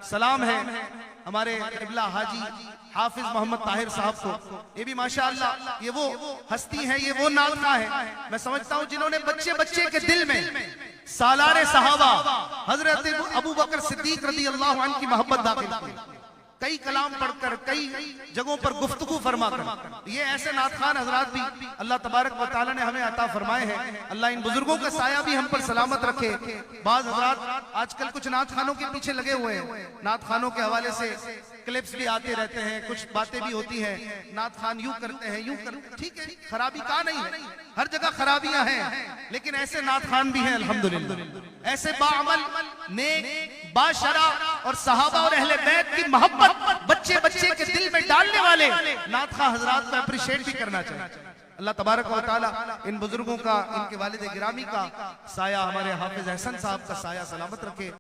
सलाम है हमारे क़िबला हाजी हाफिज मोहम्मद ताहिर साहब को। ये भी माशाअल्लाह ये वो हस्ती है, ये वो नाज़िमा है, मैं समझता हूँ जिन्होंने बच्चे बच्चे के दिल में सालारे सहाबा हजरत अबू बकर सिद्दीक रज़ी अल्लाह अन्हु की मोहब्बत दाखिल की। कई कलाम पढ़कर, कई जगहों पर गुफ्तगू फरमाकर, ये ऐसे नात खान हजरात भी अल्लाह तबारक व तआला ने हमें अता फरमाए हैं। अल्लाह इन बुजुर्गों का साया भी हम पर सलामत रखे। बाज हजरात आजकल कुछ नात खानों के पीछे लगे हुए हैं, नात खानों के हवाले से क्लिप्स भी आते रहते हैं, कुछ बातें भी होती हैं, नात खान यूं करते हैं, यूं करते हैं। ठीक है, खराबी कहाँ नहीं है, हर जगह खराबियां हैं, लेकिन ऐसे नात खान भी हैं अल्हम्दुलिल्लाह, ऐसे बाअमल नेक बाशरा और सहाबा और अहले बैत की मोहब्बत बच्चे बच्चे के दिल में डालने वाले नात खां हजरात को अप्रिशिएट भी करना चाहिए। अल्लाह तबारक व तआला इन बुजुर्गों का, इनके वालिद गिरामी का साया, हमारे हाफिज अहसन साहब का साया सलामत रखे।